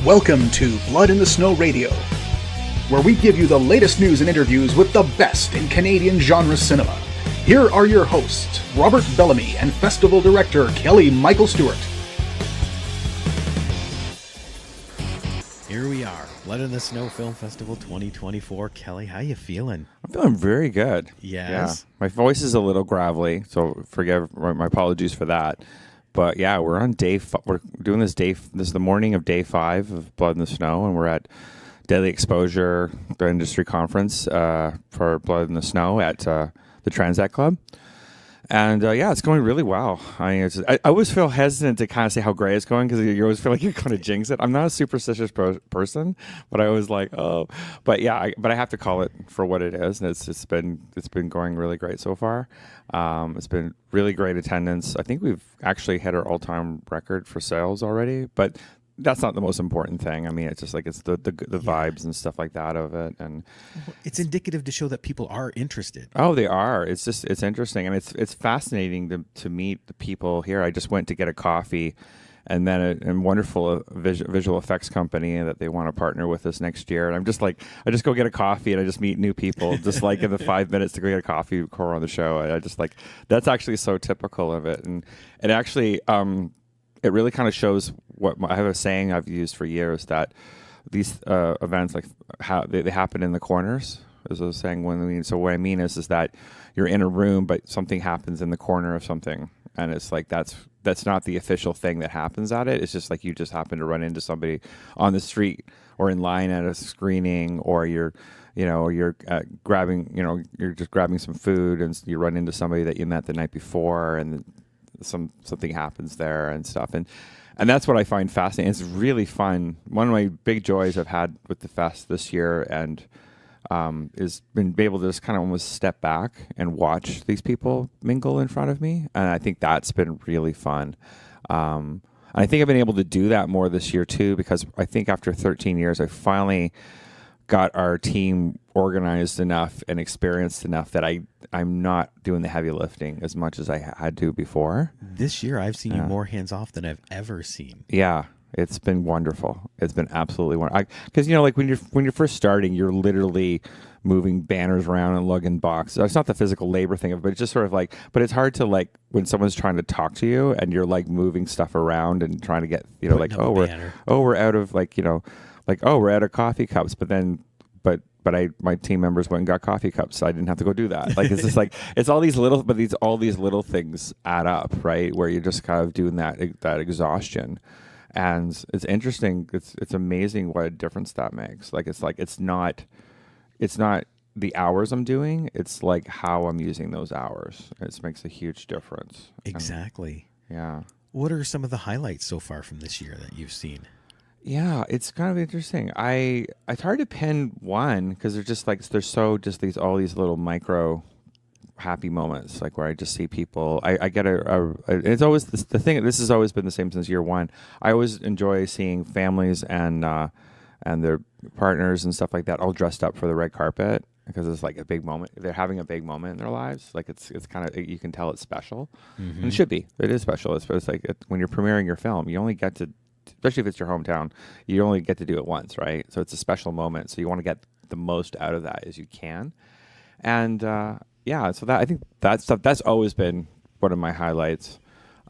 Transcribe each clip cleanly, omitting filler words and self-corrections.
Welcome to Blood in the Snow Radio, where we give you the latest news and interviews with the best in Canadian genre cinema. Here are your hosts, Robert Bellamy and Festival Director Kelly Michael Stewart. Here we are, Blood in the Snow Film Festival 2024. Kelly, how you feeling? I'm feeling very good. Yes. Yeah. My voice is a little gravelly, so forgive my apologies for that. But yeah, we're on we're doing this this is the morning of day 5 of Blood in the Snow, and we're at Daily Exposure, the industry conference for Blood in the Snow at the Transat Club. And yeah, it's going really well. I always feel hesitant to kind of say how great it's going because you always feel like you're going to jinx it. I'm not a superstitious person, but I was like, oh, but yeah, but I have to call it for what it is, and it's been going really great so far. It's been really great attendance. I think we've actually hit our all-time record for sales already, but that's not the most important thing. I mean, it's just like it's the vibes and stuff like that of it, and it's indicative to show that people are interested. Oh, they are. It's interesting, and it's fascinating to meet the people here. I just went to get a coffee, and then a wonderful visual effects company that they want to partner with us next year. And I'm just like, I just go get a coffee and I just meet new people, just like in the 5 minutes to go get a coffee before on the show. And I just like that's actually so typical of it, and it actually. It really kind of shows what I have a saying I've used for years that these events like how they happen in the corners. As I was saying, so what I mean is that you're in a room, but something happens in the corner of something, and it's like that's not the official thing that happens at it. It's just like you just happen to run into somebody on the street or in line at a screening, or you're grabbing, you're just grabbing some food and you run into somebody that you met the night before, and something happens there and stuff, and that's what I find fascinating. It's really fun. One of my big joys I've had with the fest this year and is been able to just kind of almost step back and watch these people mingle in front of me, and I think that's been really fun. I think I've been able to do that more this year too, because I think after 13 years I finally got our team organized enough and experienced enough that I'm not doing the heavy lifting as much as I had to before. This year, I've seen you more hands-off than I've ever seen. Yeah, it's been wonderful. It's been absolutely wonderful. Because, like when you're first starting, you're literally moving banners around and lugging boxes. It's not the physical labor thing, but it's just sort of like, but it's hard to like when someone's trying to talk to you and you're like moving stuff around and trying to get, like, we're out of like, we're out of coffee cups, but my team members went and got coffee cups, so I didn't have to go do that. Like, it's just like, it's all these little things add up, right? Where you're just kind of doing that exhaustion. And it's interesting. It's amazing what a difference that makes. It's not the hours I'm doing. It's like how I'm using those hours. It makes a huge difference. Exactly. Yeah. What are some of the highlights so far from this year that you've seen? Yeah, it's kind of interesting. It's hard to pin one because there's all these little micro happy moments, like where I just see people. I get it's always the thing. This has always been the same since year one. I always enjoy seeing families and their partners and stuff like that all dressed up for the red carpet, because it's like a big moment. They're having a big moment in their lives. Like it's kind of, you can tell it's special, and it should be. It is special. It's like when you're premiering your film, you only get to. Especially if it's your hometown, you only get to do it once, right? So it's a special moment. So you want to get the most out of that as you can. And so that I think that stuff, that's always been one of my highlights.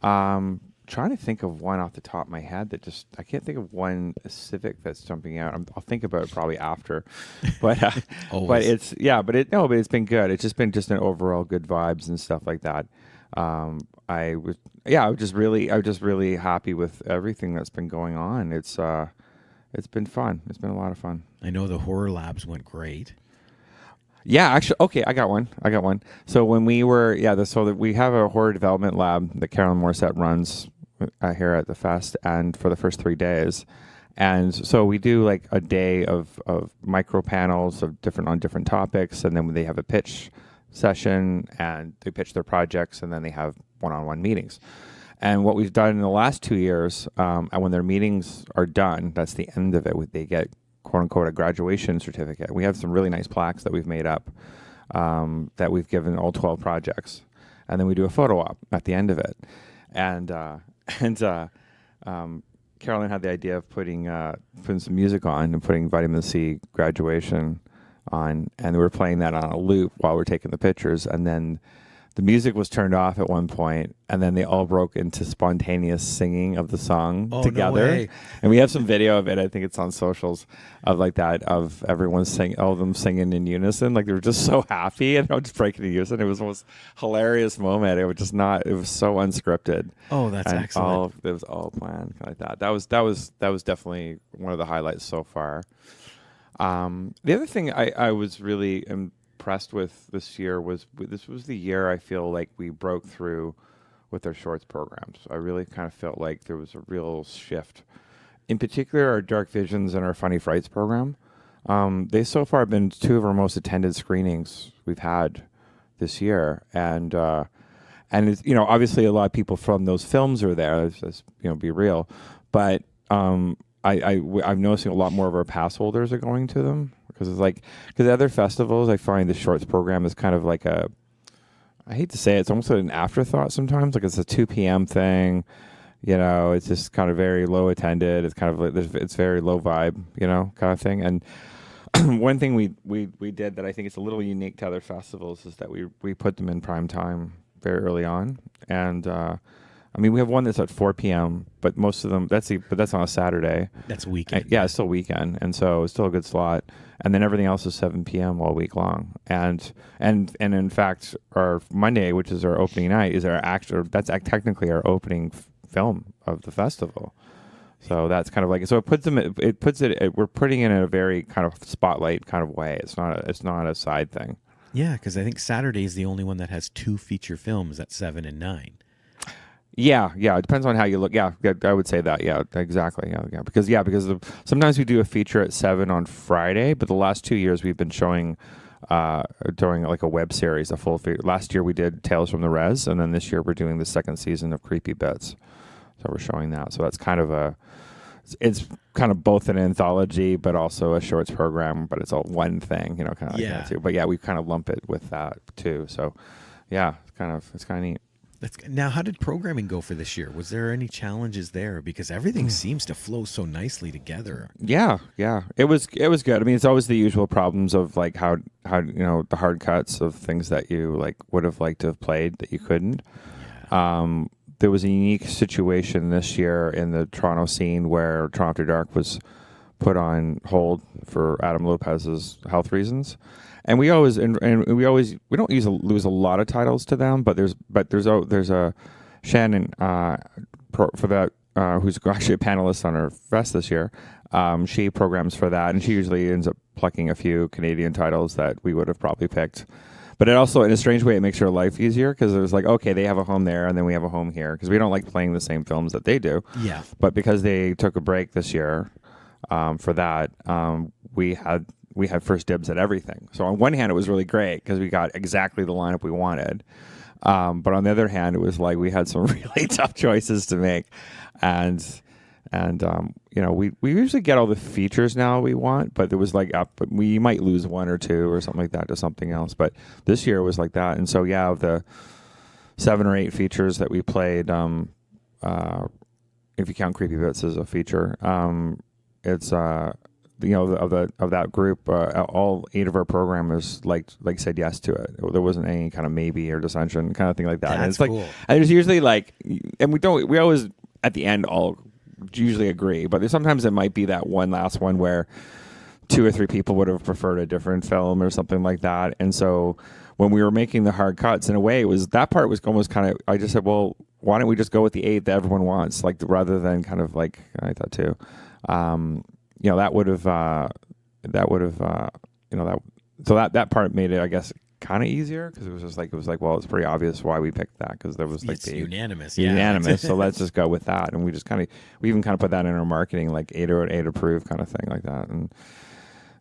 Trying to think of one off the top of my head I can't think of one specific that's jumping out. I'll think about it probably after. But it's been good. It's just been an overall good vibes and stuff like that. I was just really happy with everything that's been going on. It's been fun. It's been a lot of fun. I know the horror labs went great. Yeah, actually, okay, I got one. So when we were, we have a horror development lab that Carolyn Morissette runs here at the fest, and for the first 3 days. And so we do like a day of micro panels on different topics, and then they have a pitch session and they pitch their projects, and then they have one-on-one meetings. And what we've done in the last 2 years, and when their meetings are done, that's the end of it. They get, quote unquote, a graduation certificate. We have some really nice plaques that we've made up that we've given all 12 projects. And then we do a photo op at the end of it. And Carolyn had the idea of putting some music on and putting Vitamin C Graduation on, and we were playing that on a loop while we're taking the pictures, and then the music was turned off at one point, and then they all broke into spontaneous singing of the song together. No way. And we have some video of it. I think it's on socials of like that, of everyone singing, all of them singing in unison. Like they were just so happy and just breaking in unison. It was the most hilarious moment. It was just not. It was so unscripted. Oh, that's and excellent. It was all planned like that. That was definitely one of the highlights so far. The other thing I was really impressed with this year was this was the year I feel like we broke through with our shorts programs. I really kind of felt like there was a real shift. In particular, our Dark Visions and our Funny Frights program. They so far have been two of our most attended screenings we've had this year, and it's, obviously a lot of people from those films are there. Let's be real, but I'm noticing a lot more of our pass holders are going to them because because other festivals, I find the shorts program is kind of like I hate to say it, it's almost like an afterthought sometimes. Like it's a 2 p.m. thing, it's just kind of very low attended. It's kind of like, it's very low vibe, kind of thing. And one thing we did that I think is a little unique to other festivals is that we put them in prime time very early on. And, we have one that's at 4 p.m., but most of them, that's on a Saturday. That's weekend. Yeah, it's still weekend, and so it's still a good slot. And then everything else is 7 p.m. all week long. And in fact, our Monday, which is our opening night, is technically our opening film of the festival. So that's kind of like, so we're putting it in a very kind of spotlight kind of way. It's not a side thing. Yeah, because I think Saturday is the only one that has 2 feature films at 7 and 9. Yeah. It depends on how you look. Yeah, I would say that. Yeah, exactly. Yeah. Because sometimes we do a feature at 7 on Friday, but the last 2 years we've been doing like a web series, a full feature. Last year we did Tales from the Res, and then this year we're doing the second season of Creepy Bits. So we're showing that. So that's kind of it's kind of both an anthology, but also a shorts program, but it's all one thing, kind of like that too. But yeah, we kind of lump it with that too. So yeah, it's kind of neat. Now, how did programming go for this year? Was there any challenges there? Because everything seems to flow so nicely together. Yeah. It was good. It's always the usual problems of like how the hard cuts of things that you like would have liked to have played that you couldn't. Yeah. There was a unique situation this year in the Toronto scene where Toronto After Dark was put on hold for Adam Lopez's health reasons. And we don't lose a lot of titles to them, but there's a Shannon for that who's actually a panelist on our fest this year. She programs for that, and she usually ends up plucking a few Canadian titles that we would have probably picked. But it also, in a strange way, it makes your life easier because it was like, okay, they have a home there, and then we have a home here because we don't like playing the same films that they do. Yeah. But because they took a break this year for that, we had first dibs at everything. So on one hand, it was really great because we got exactly the lineup we wanted. But on the other hand, it was like we had some really tough choices to make. And we usually get all the features now we want, but it was like, but we might lose 1 or 2 or something like that to something else. But this year was like that. And so, yeah, of the 7 or 8 features that we played, if you count Creepy Bits as a feature, it's of that group, all 8 of our programmers said yes to it. There wasn't any kind of maybe or dissension kind of thing like that. That's and it's cool. Like, and it's usually like, and we always at the end all usually agree, but sometimes it might be that one last one where 2 or 3 people would have preferred a different film or something like that. And so when we were making the hard cuts, in a way, that part was almost kind of, I just said, well, why don't we just go with the 8 that everyone wants, like rather than kind of like I thought too. That part made it, I guess, kind of easier because it was like, well, it's pretty obvious why we picked that because there was like it's unanimous. So let's just go with that. And we just we even kind of put that in our marketing, like 8 or 8 approved kind of thing like that. And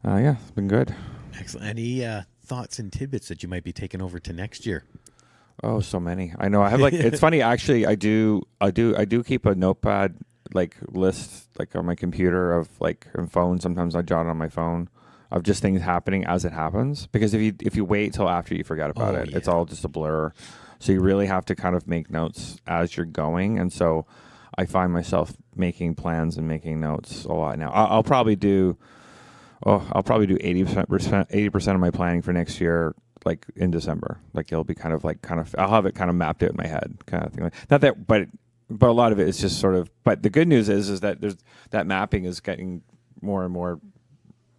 it's been good. Excellent. Any thoughts and tidbits that you might be taking over to next year? Oh, so many. I know. I have it's funny actually. I do keep a notepad list on my computer of and phone. Sometimes I jot it on my phone of just things happening as it happens, because if you wait till after, you forget about it. Yeah. It's all just a blur. So you really have to kind of make notes as you're going. And so I find myself making plans and making notes a lot now. I'll probably do 80% of my planning for next year, like in December. Like it'll be I'll have it kind of mapped out in my head, kind of thing. Not that, but a lot of it is just sort of. But the good news is that that mapping is getting more and more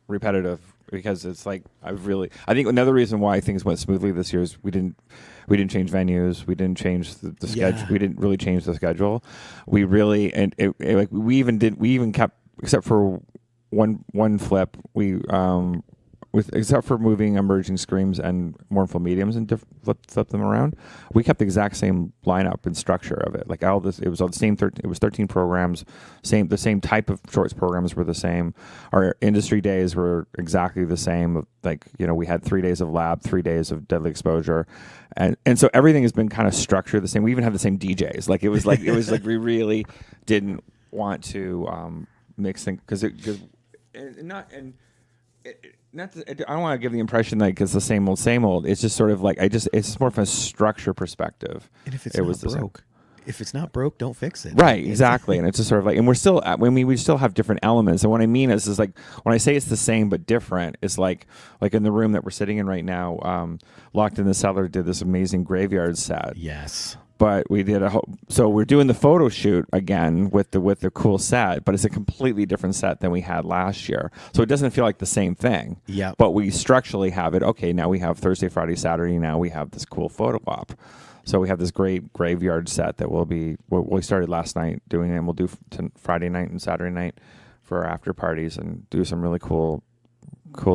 repetitive, because it's like I think another reason why things went smoothly this year is we didn't change venues, we didn't change the schedule, we didn't really change the schedule. We really we even kept, except for one flip, except for moving Emerging Screams and Mournful Mediums and flip them around, we kept the exact same lineup and structure of it. Like all this, it was all the same. It was 13 programs. The same type of shorts programs were the same. Our industry days were exactly the same. Like, we had 3 days of lab, 3 days of deadly exposure, and so everything has been kind of structured the same. We even have the same DJs. Like it was like we really didn't want to mix things I don't want to give the impression like it's the same old. It's just sort of like it's more from a structure perspective. And if it's not broke, don't fix it. Right, exactly. And it's just sort of like, and we still have different elements. And what I mean is like when I say it's the same but different, it's like in the room that we're sitting in right now. Locked in the Cellar did this amazing graveyard set. Yes. But we did so we're doing the photo shoot again with the cool set, but it's a completely different set than we had last year. So it doesn't feel like the same thing. Yeah. But we structurally have it. Okay, now we have Thursday, Friday, Saturday. Now we have this cool photo op. So we have this great graveyard set that we started last night doing it, and we'll do Friday night and Saturday night for our after parties and do some really cool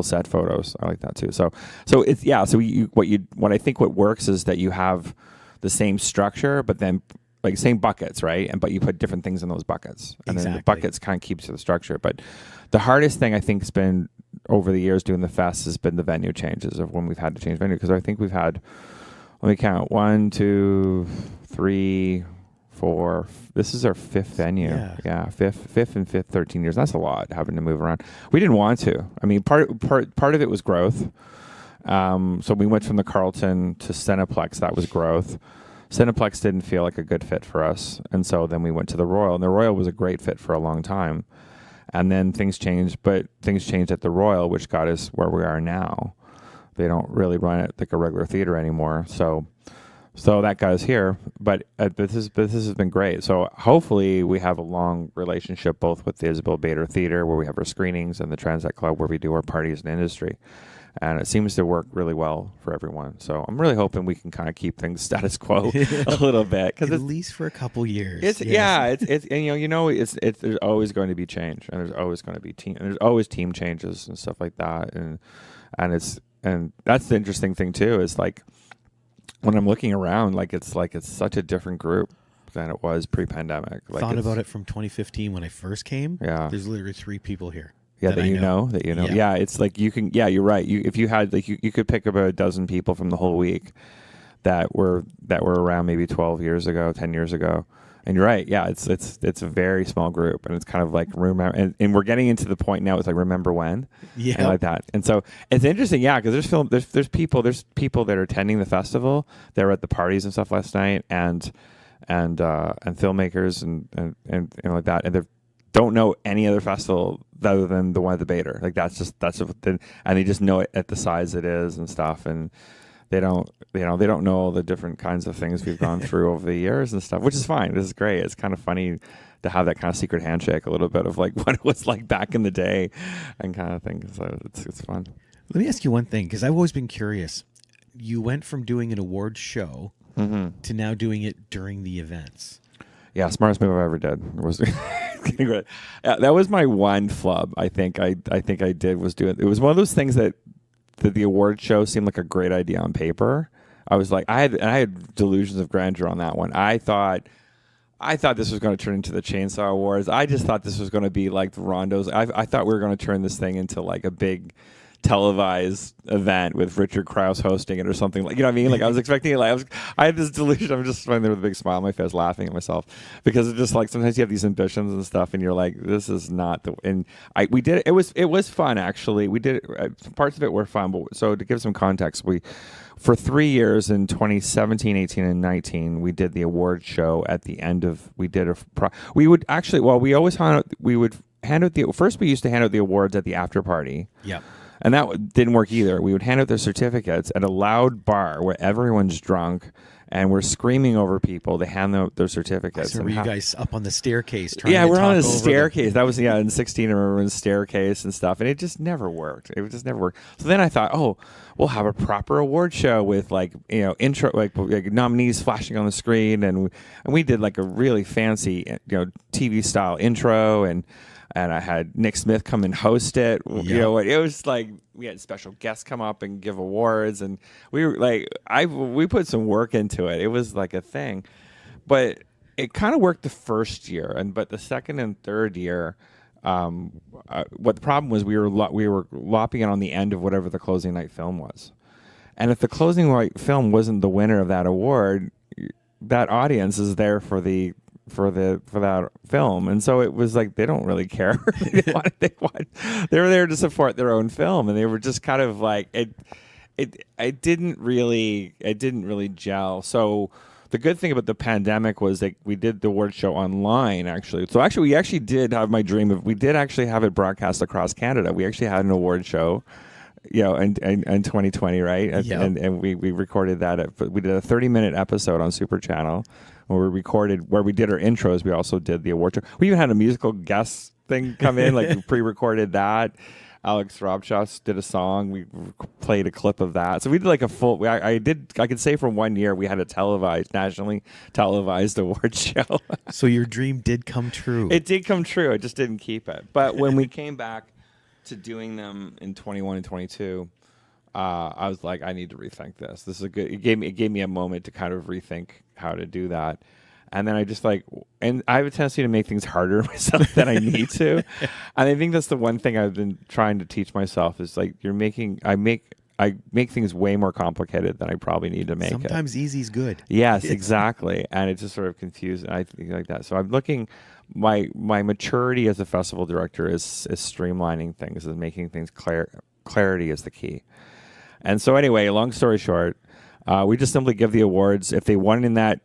set photos. I like that too. So it's what I think what works is that you have the same structure, but then like same buckets, right? But you put different things in those buckets, and then the buckets kind of keeps to the structure. But the hardest thing I think has been over the years doing the fest has been the venue changes of when we've had to change venue, because I think we've had, let me count, 1, 2, 3, 4. This is our 5th venue. Yeah, fifth and fifth, 13 years. That's a lot having to move around. We didn't want to. I mean, part of it was growth. So we went from the Carlton to Cineplex. That was growth. Cineplex didn't feel like a good fit for us, and so then we went to the Royal, and the Royal was a great fit for a long time. And then things changed at the Royal, which got us where we are now. They don't really run it like a regular theater anymore, so that got us here. But this has been great. So hopefully we have a long relationship both with the Isabel Bader Theater, where we have our screenings, and the Transat Club, where we do our parties and industry. And it seems to work really well for everyone. So I'm really hoping we can kind of keep things status quo a little bit, at least for a couple years. It's there's always going to be change, and there's always going to be team changes and stuff like that. And that's the interesting thing too, is like when I'm looking around, it's such a different group than it was pre-pandemic. Thought about it from 2015 when I first came. Yeah, there's literally 3 people here. Yeah, that you know. Yeah, it's like you can. Yeah, you're right. If you had you could pick about a dozen people from the whole week that were around maybe 12 years ago, 10 years ago. And you're right. Yeah, it's a very small group, and it's kind of like remember. And we're getting into the point now. It's like remember when, and like that. And so it's interesting. Yeah, because there's people that are attending the festival. They were at the parties and stuff last night, and filmmakers and like that, and they don't know any other festival other than the one at the Bader. Like and they just know it at the size it is and stuff, and they don't know all the different kinds of things we've gone through over the years and stuff, which is fine. This is great. It's kind of funny to have that kind of secret handshake, a little bit of like what it was like back in the day and kind of thing. So it's fun. Let me ask you one thing, because I've always been curious. You went from doing an awards show to now doing it during the events. Yeah, smartest move I ever did was that was my one flub. I think I did was do it. It was one of those things that the award show seemed like a great idea on paper. I was like, I had delusions of grandeur on that one. I thought this was going to turn into the Chainsaw Awards. I just thought this was going to be like the Rondos. I thought we were going to turn this thing into like a big televised event with Richard Krause hosting it or something, like, you know what I mean? Like, I was expecting it, like, I had this delusion. I'm just sitting there with a big smile on my face, laughing at myself, because it's just like, sometimes you have these ambitions and stuff, and you're like, this is not the, and we did it. It was fun, actually. We did it, parts of it were fun, but so to give some context, for 3 years in 2017, 18, and 19, we did the award show at the end of, we would actually, well, we always we would hand out first we used to hand out the awards at the after party. Yeah. And that didn't work either. We would hand out their certificates at a loud bar where everyone's drunk and we're screaming over people to hand out their certificates. So were you guys up on the staircase trying yeah, to we're talk on a over staircase. That was, in 16, I remember, in the staircase and stuff. And it just never worked. It just never worked. So then I thought, oh, we'll have a proper award show with, like, intro, like nominees flashing on the screen. And we did like a really fancy, TV style intro, and I had Nick Smith come and host it. Yep. It was like we had special guests come up and give awards, and we were like, we put some work into it. It was like a thing, but it kind of worked the first year, but the second and third year, what the problem was, we were lopping it on the end of whatever the closing night film was, and if the closing night film wasn't the winner of that award, that audience is there for that film, and so it was like they don't really care. they were there to support their own film, and they were just kind of like it didn't really gel. So the good thing about the pandemic was that we did the award show online, actually. So we actually did have my dream of, we did actually have it broadcast across Canada. We actually had an award show, in 2020, right? And we recorded that. We did a 30-minute episode on Super Channel where we did our intros. We also did the award show. We even had a musical guest thing come in, like we pre-recorded that. Alex Robshaw did a song. We played a clip of that. So we did like a full. I could say for 1 year we had a nationally televised award show. So your dream did come true. It did come true. I just didn't keep it. But when we came back to doing them in 21 and 22, I was like, I need to rethink this. This is it gave me a moment to kind of rethink how to do that. And then and I have a tendency to make things harder myself than I need to. And I think that's the one thing I've been trying to teach myself is like, I make things way more complicated than I probably need to make. Sometimes easy's good. Yes, exactly. And it just sort of confused, and I think like that. So I'm looking, my maturity as a festival director is streamlining things, is making things clear. Clarity is the key. And so anyway, long story short, we just simply give the awards. If they won in that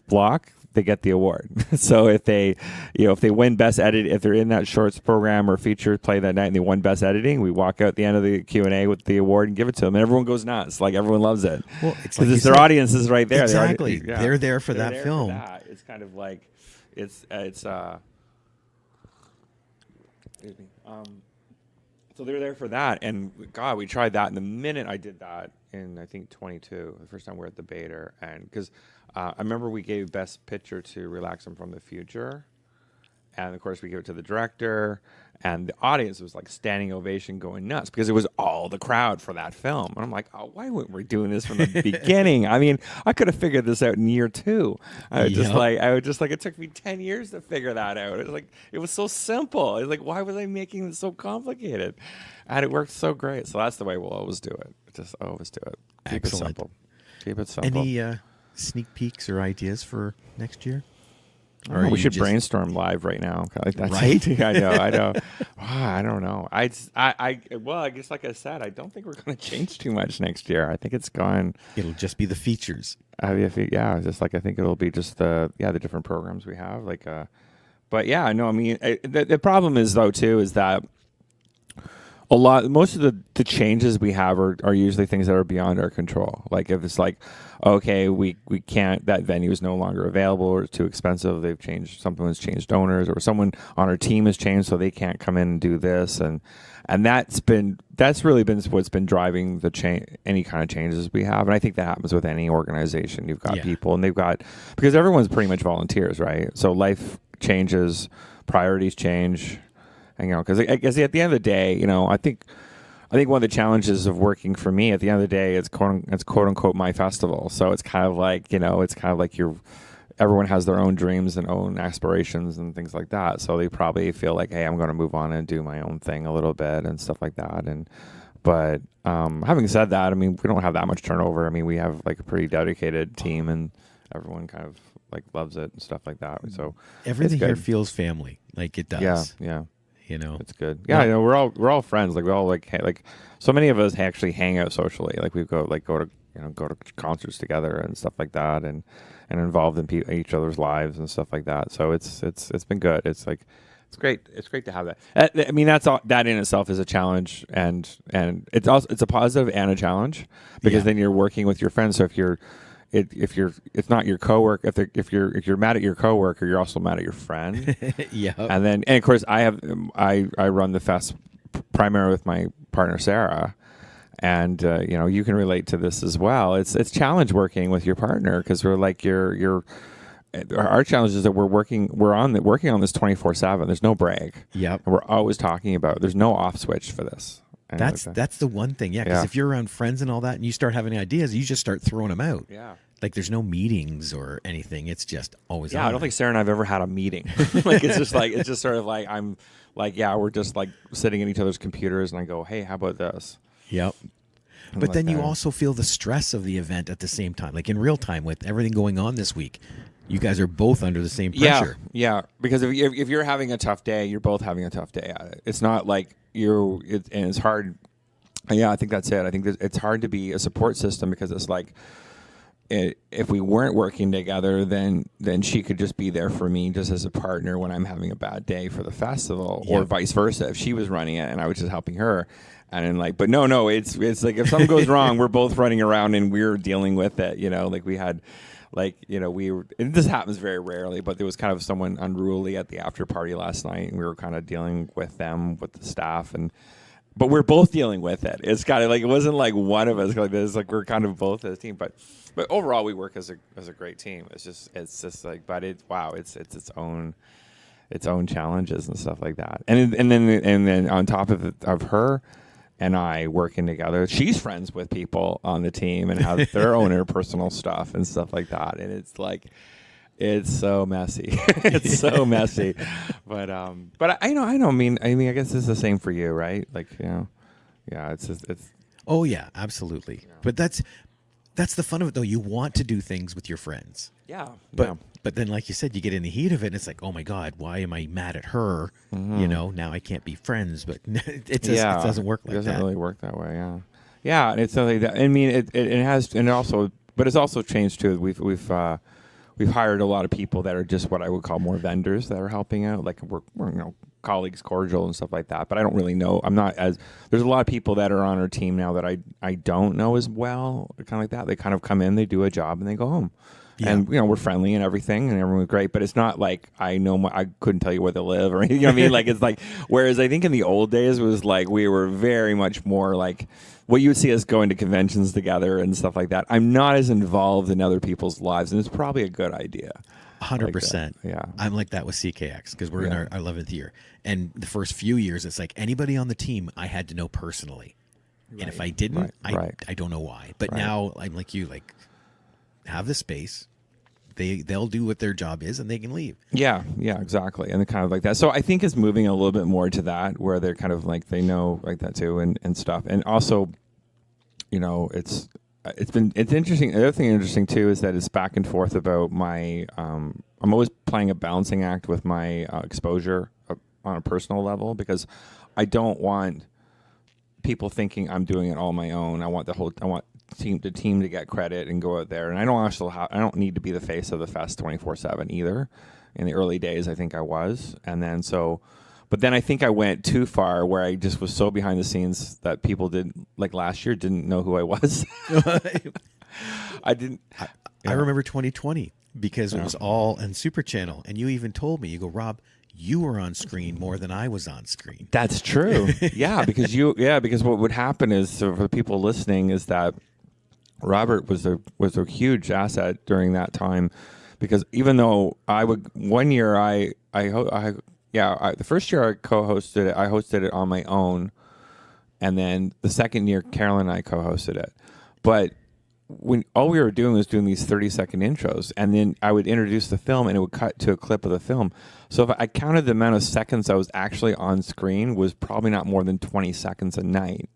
block, they get the award. So if they win best edit, if they're in that shorts program or feature play that night and they won best editing, we walk out at the end of the Q&A with the award and give it to them, and everyone goes nuts. Like, everyone loves it. Well, it's like their audience is right there. Exactly. They're there for that film. It's kind of like it's excuse me. So they're there for that, and God, we tried that. And the minute I did that in, I think, 22, the first time we were at the Bader, and because I remember we gave Best Picture to Relax Them from the Future, and of course we gave it to the director, and the audience was like standing ovation, going nuts, because it was all the crowd for that film. And I'm like, oh, why weren't we doing this from the beginning? I mean, I could have figured this out in year 2. I would just like, it took me 10 years to figure that out. It was like, it was so simple. It was like, why was I making this so complicated? And it worked so great. So that's the way we'll always do it. Just always do it. Keep it simple. Keep it simple. Any sneak peeks or ideas for next year? Or we should brainstorm live right now. That's right? I know. I don't know. Well, I guess, like I said, I don't think we're going to change too much next year. I think it's gone. It'll just be the features. Just like I think it'll be just the different programs we have. But yeah, no, I mean, the problem is though too is that most of the changes we have are usually things that are beyond our control. Like if it's like, okay, we can't, that venue is no longer available or it's too expensive. Someone's changed owners, or someone on our team has changed, so they can't come in and do this. And that's really been what's been driving any kind of changes we have. And I think that happens with any organization. You've got people, and because everyone's pretty much volunteers, right? So life changes, priorities change. And, because I guess at the end of the day, I think one of the challenges of working for me at the end of the day is quote unquote my festival. So it's kind of like, everyone has their own dreams and own aspirations and things like that. So they probably feel like, hey, I'm going to move on and do my own thing a little bit and stuff like that. But having said that, I mean, we don't have that much turnover. I mean, we have like a pretty dedicated team, and everyone kind of like loves it and stuff like that. So everything here feels family, like it does. Yeah. You know, it's good. Yeah, you know, we're all friends. Like we all like so many of us actually hang out socially. Like we go to concerts together and stuff like that, and involved in each other's lives and stuff like that. So it's been good. It's like it's great. It's great to have that. I mean, that's all. That in itself is a challenge, and it's a positive and a challenge because then you're working with your friends. So if it's not your coworker, if you're mad at your coworker, you're also mad at your friend. Yeah. And of course I run the fest primarily with my partner Sarah, and you know, you can relate to this as well. It's challenge working with your partner because we're like our challenge is that we're working on this 24/7. There's no break. Yep. And we're always talking about. There's no off switch for this. That's the one thing, because if you're around friends and all that, and you start having ideas, you just start throwing them out. Yeah, like there's no meetings or anything. It's just always. Yeah, I don't think Sarah and I've ever had a meeting. Like it's just sort of like I'm like we're just like sitting at each other's computers, and I go, hey, how about this? Yep. But then you also feel the stress of the event at the same time, like in real time with everything going on this week. You guys are both under the same pressure. Yeah. Because if you're having a tough day, you're both having a tough day at it. It's not like and it's hard. Yeah, I think that's it. I think it's hard to be a support system because it's like if we weren't working together, then she could just be there for me just as a partner when I'm having a bad day for the festival, or vice versa. If she was running it and I was just helping her. And then but no, it's like if something goes wrong, we're both running around and we're dealing with it. You know, like we had. Like, you know, and this happens very rarely, but there was kind of someone unruly at the after party last night, and we were kind of dealing with them, with the staff, but we're both dealing with it. It's kind of like, it wasn't like one of us like this, like we're kind of both as a team, but overall we work as a great team. It's just like, but it's its own challenges and stuff like that. And then on top of her and I working together, she's friends with people on the team and have their own interpersonal stuff and stuff like that. And it's like, it's so messy. It's so messy. But I guess it's the same for you, right? Like, you know, yeah, it's. Oh yeah, absolutely. Yeah. But that's the fun of it, though. You want to do things with your friends. Yeah. But then, like you said, you get in the heat of it, and it's like, oh my God, why am I mad at her? Mm-hmm. You know, now I can't be friends. But it doesn't work like that. It doesn't really work that way. Yeah. Yeah, and it's something that, I mean, it has, and also, but it's also changed too. We've hired a lot of people that are just what I would call more vendors that are helping out. Like we're colleagues, cordial and stuff like that. But I don't really know. There's a lot of people that are on our team now that I don't know as well. Kind of like that. They kind of come in, they do a job, and they go home. Yeah. And we're friendly and everything, and everyone's great. But it's not like I couldn't tell you where they live or anything. You know what I mean? Like it's like, whereas I think in the old days it was like we were very much more like what you would see us going to conventions together and stuff like that. I'm not as involved in other people's lives, and it's probably a good idea. 100%. Yeah, I'm like that with CKX because we're in our 11th year, and the first few years it's like anybody on the team I had to know personally, and if I didn't, I don't know why. But now I'm like you, like have the space. They'll do what their job is and they can leave. Yeah, exactly. And they're kind of like that. So I think it's moving a little bit more to that where they're kind of like they know like that too and stuff. And also, you know, it's interesting. The other thing interesting too is that it's back and forth about my I'm always playing a balancing act with my exposure on a personal level because I don't want people thinking I'm doing it all on my own. I want the team to get credit and go out there, and I don't need to be the face of the fest 24/7 either. In the early days, I think I was, and then but then I think I went too far where I just was so behind the scenes that people last year didn't know who I was. I didn't. I remember 2020 because it was all on Super Channel, and you even told me, you go, Rob, you were on screen more than I was on screen. That's true. Because what would happen is, so for the people listening, is that Robert was a huge asset during that time, because even though the first year I co-hosted it, I hosted it on my own, and then the second year Carolyn and I co-hosted it, but when all we were doing was doing these 30-second intros, and then I would introduce the film and it would cut to a clip of the film. So if I counted the amount of seconds I was actually on screen was probably not more than 20 seconds a night.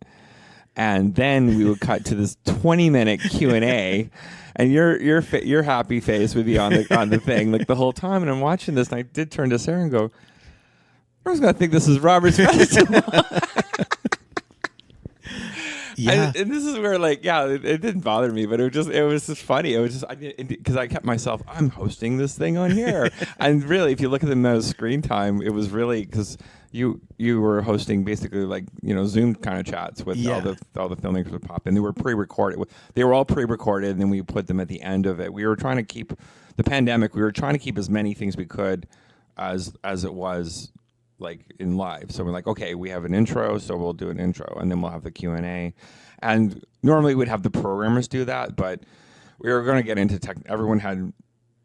And then we would cut to this 20-minute Q&A, and your happy face would be on the thing like the whole time. And I'm watching this, and I did turn to Sarah and go, "I was gonna think this is Robert's festival." Yeah, and this is where it didn't bother me, but it was just funny. It was just because I kept myself, I'm hosting this thing on here, and really, if you look at the amount of screen time, it was really because you were hosting basically Zoom kind of chats with all the filmmakers would pop in. They were pre-recorded. They were all pre-recorded, and then we put them at the end of it. We were trying to keep the pandemic. We were trying to keep as many things we could as it was in live. So we're like, okay, we have an intro, so we'll do an intro, and then we'll have the Q&A. And normally we'd have the programmers do that, but we were going to get into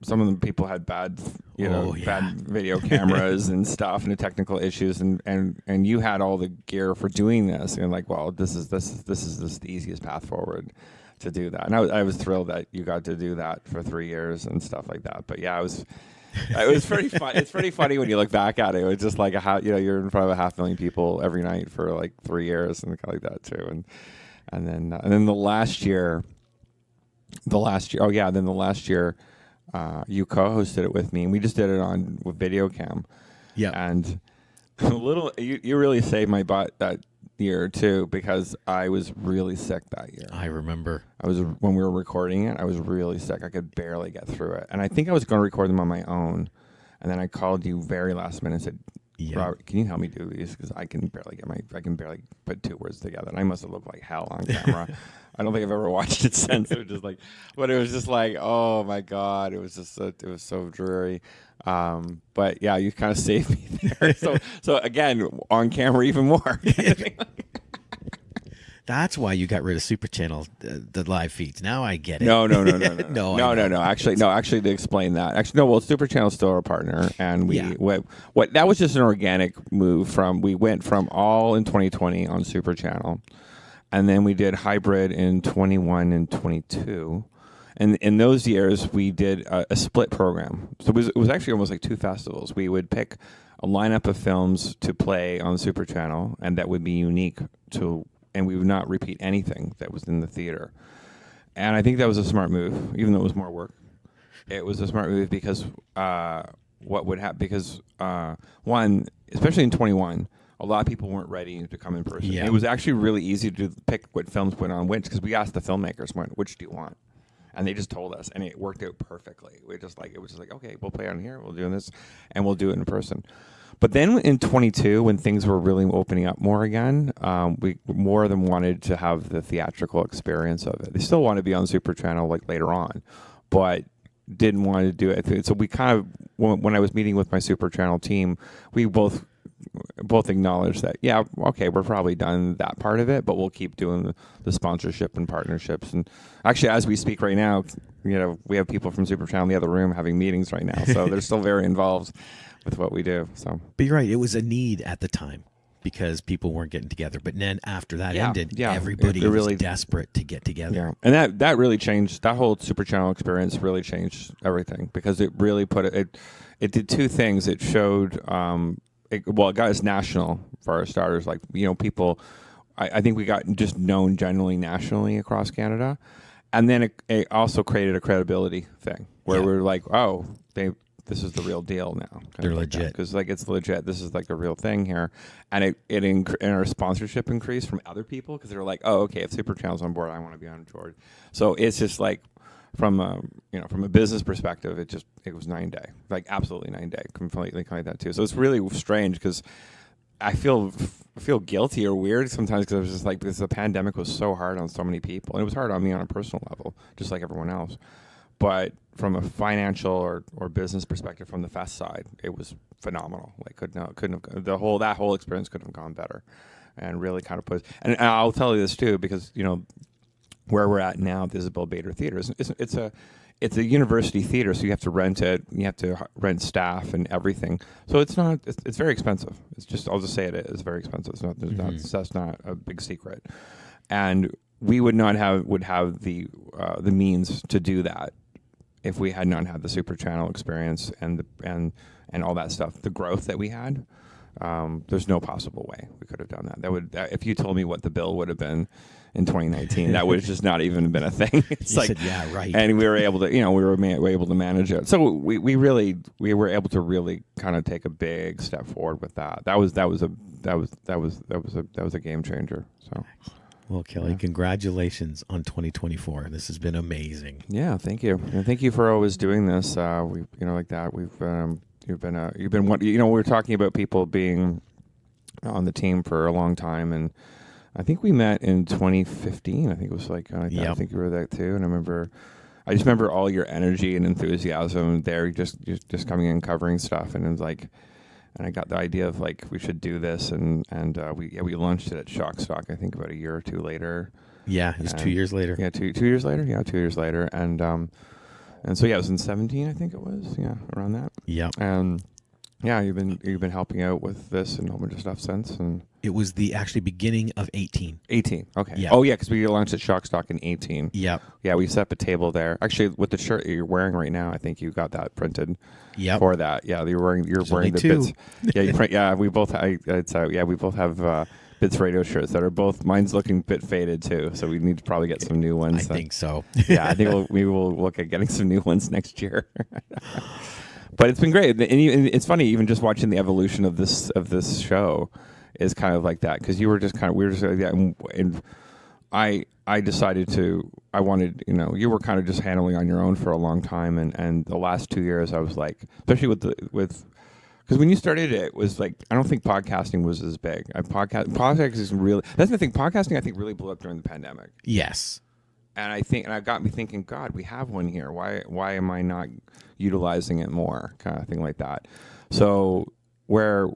some of the people had bad video cameras and stuff, and the technical issues, and you had all the gear for doing this, and well, this is the easiest path forward to do that. And I was thrilled that you got to do that for 3 years and stuff like that. But yeah, it was pretty fun. It's pretty funny when you look back at it. It was just you're in front of 500,000 people every night for 3 years and kind of like that too. And then the last year, you co-hosted it with me, and we just did it with video cam. Yeah. And you really saved my butt that year too, because I was really sick that year. I remember. When we were recording it, I was really sick. I could barely get through it. And I think I was going to record them on my own. And then I called you very last minute and said, Robert, can you help me do these? Because I can barely put 2 words together. And I must have looked like hell on camera. I don't think I've ever watched it since. It was just but it was just oh my God, it was just it was so dreary. But yeah, you kind of saved me there. So again, on camera even more. That's why you got rid of Super Channel, the live feeds. Now I get it. No. No. Actually, to explain that. Well, Super Channel's still our partner, and that was just an organic move we went from all in 2020 on Super Channel, and then we did hybrid in 21 and 22. And in those years, we did a split program. So it was actually almost like 2 festivals. We would pick a lineup of films to play on Super Channel, and that would be unique and we would not repeat anything that was in the theater. And I think that was a smart move, even though it was more work. It was a smart move because what would happen? Because one, especially in 21, a lot of people weren't ready to come in person. Yeah. It was actually really easy to pick what films went on which, because we asked the filmmakers, which do you want? And they just told us, and it worked out perfectly. It was just okay, we'll play on here, we'll do this, and we'll do it in person. But then in 22, when things were really opening up more again, we more of them wanted to have the theatrical experience of it. They still want to be on Super Channel later on, but didn't want to do it. So we kind of, when I was meeting with my Super Channel team, we both acknowledged that, yeah, okay, we're probably done that part of it, but we'll keep doing the sponsorship and partnerships. And actually, as we speak right now, we have people from Super Channel in the other room having meetings right now, so they're still very involved with what we do. So, but you're right, it was a need at the time because people weren't getting together. But then after that ended, everybody was desperate to get together. Yeah, and that really changed. That whole Super Channel experience really changed everything, because it really it did 2 things. It showed it got us national for our starters. People, I think we got just known generally nationally across Canada, and then it also created a credibility thing where we're like, oh, this is the real deal now. They're legit. Because it's legit. This is a real thing here. And and our sponsorship increased from other people, because they were like, oh, okay, if Super Channel's on board, I want to be on board. So it's just from a business perspective, it was 9 day, absolutely 9 day, completely like that too. So it's really strange, because I feel guilty or weird sometimes, because I was just because the pandemic was so hard on so many people, and it was hard on me on a personal level, just like everyone else. But from a financial or business perspective, from the fest side, it was phenomenal. That whole experience couldn't have gone better, and really kind of and I'll tell you this too, because where we're at now, the Isabel Bader Theater, it's a university theater, so you have to rent it, you have to rent staff and everything. So it's very expensive. I'll just say it's very expensive. That's not a big secret, and we would have the means to do that if we had not had the Super Channel experience and all that stuff, the growth that we had. There's no possible way we could have done that. If you told me what the bill would have been in 2019, that would have just not even been a thing. It's you like, said, yeah, right. And we were able to, we were able to manage it. So we were able to really kind of take a big step forward with that. That was a game changer. So. Well, Kelly, congratulations on 2024. This has been amazing. Yeah, thank you, and thank you for always doing this. Like that. You've been one. We were talking about people being on the team for a long time, and I think we met in 2015. I think it was like I think you were there too, and I just remember all your energy and enthusiasm there, just coming in, covering stuff, and it was like. And I got the idea of like we should do this, and we launched it at Shock Stock. I think about a year or two later. Yeah, it was 2 years later. Yeah, 2 years later. Yeah, 2 years later, and so it was in 2017. I think it was. Yeah, around that. Yeah. And yeah, you've been helping out with this and a whole bunch of stuff since. And it was the actually beginning of 18. 18. Okay. Yeah. Oh yeah, because we launched at Shock Stock in 18. Yep. Yeah, we set up a table there. Actually, with the shirt you're wearing right now, I think you got that printed. Yep. For that. Yeah, you're wearing the two. Bits. Yeah, you print. Yeah, we both. We both have Bits Radio shirts that are both. Mine's looking a bit faded too, so we need to probably get some new ones. I think so. Yeah, I think we will look at getting some new ones next year. But it's been great, and it's funny even just watching the evolution of this show is kind of like that, because you were just kind of like that, and I decided I wanted, you were kind of just handling on your own for a long time, and the last 2 years I was like, especially because when you started it was like, I don't think podcasting was as big. Podcasting is really, that's the thing, podcasting I think really blew up during the pandemic. Yes. And it got me thinking, God, we have one here. Why am I not utilizing it more? Kind of thing like that. So where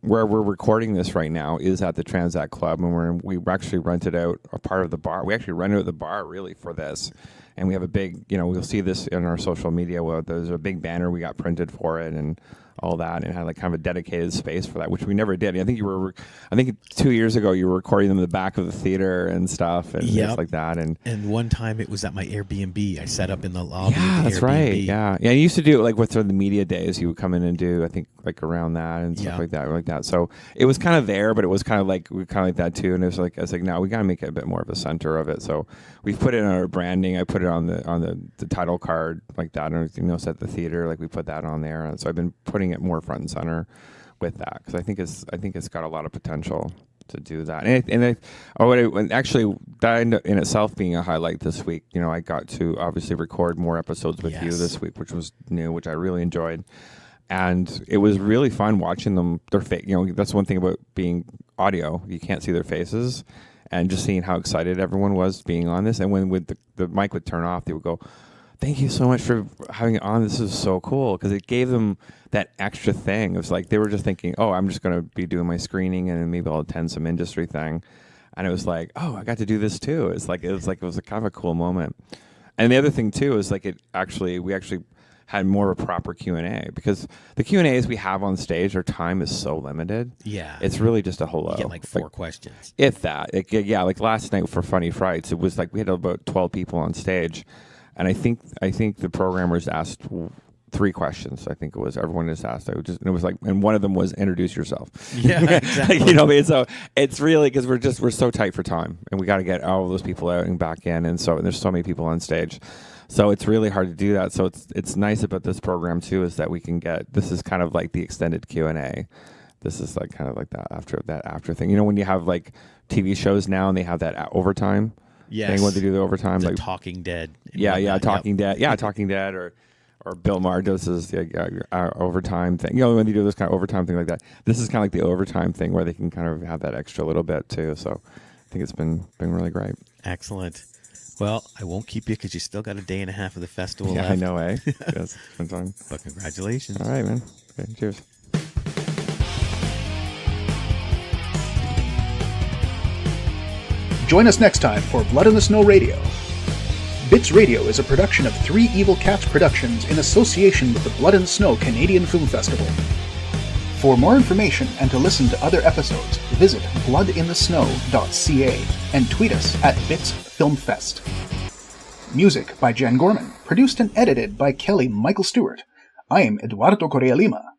we're recording this right now is at the Transact Club, and we actually rented out a part of the bar. We actually rented out the bar really for this, and we have a big, we'll see this in our social media. Well, there's a big banner we got printed for it, and all that, and had like kind of a dedicated space for that, which we never did. I think 2 years ago you were recording them in the back of the theater and stuff, and things like that. And one time it was at my Airbnb. I set up in the lobby. Yeah, of the that's Airbnb. right. Yeah. You used to do it like with the media days. You would come in and do, I think, like around that and stuff like that. So it was kind of there, but it was kind of like that too. And it was like, I was like, no, we got to make it a bit more of a center of it. So we've put it in our branding. I put it on the title card like that, and set the theater, like we put that on there. And so I've been putting it more front and center with that, because I think it's got a lot of potential to do that. And actually that ended up in itself being a highlight this week. I got to obviously record more episodes with you this week, which was new, which I really enjoyed. And it was really fun watching them. They're fake. That's one thing about being audio. You can't see their faces. And just seeing how excited everyone was being on this. And when the mic would turn off, they would go, "Thank you so much for having it on. This is so cool." Because it gave them that extra thing. It was like they were just thinking, "Oh, I'm just going to be doing my screening, and maybe I'll attend some industry thing." And it was like, "Oh, I got to do this too." It was a kind of a cool moment. And the other thing too is like we actually had more of a proper Q&A, because the Q&As we have on stage, our time is so limited. Yeah. It's really just a hello. You get like 4 questions. If that. Like last night for Funny Frights, it was like we had about 12 people on stage. And I think the programmers asked 3 questions. I think it was everyone just asked. And one of them was introduce yourself. Yeah, exactly. So it's really because we're so tight for time, and we got to get all of those people out and back in, and there's so many people on stage. So it's really hard to do that. So it's nice about this program too, is that we can this is kind of like the extended Q&A. This is like kind of like that after thing. When you have like TV shows now and they have that overtime. Yes. Thing when they do the overtime, the like Talking Dead. Talking Dead. Yeah, Talking Dead, or Bill Maher does his overtime thing. When they do this kind of overtime thing like that. This is kind of like the overtime thing where they can kind of have that extra little bit too. So I think it's been really great. Excellent. Well, I won't keep you because you still got a day and a half of the festival left. I know, eh? Yes, it's been fun. But congratulations. All right, man. Okay, cheers. Join us next time for Blood in the Snow Radio. Bits Radio is a production of 3 Evil Cats Productions in association with the Blood in the Snow Canadian Film Festival. For more information and to listen to other episodes, visit bloodinthesnow.ca and tweet us at BitsFilmFest. Music by Jen Gorman, produced and edited by Kelly Michael Stewart. I am Eduardo Correa Lima.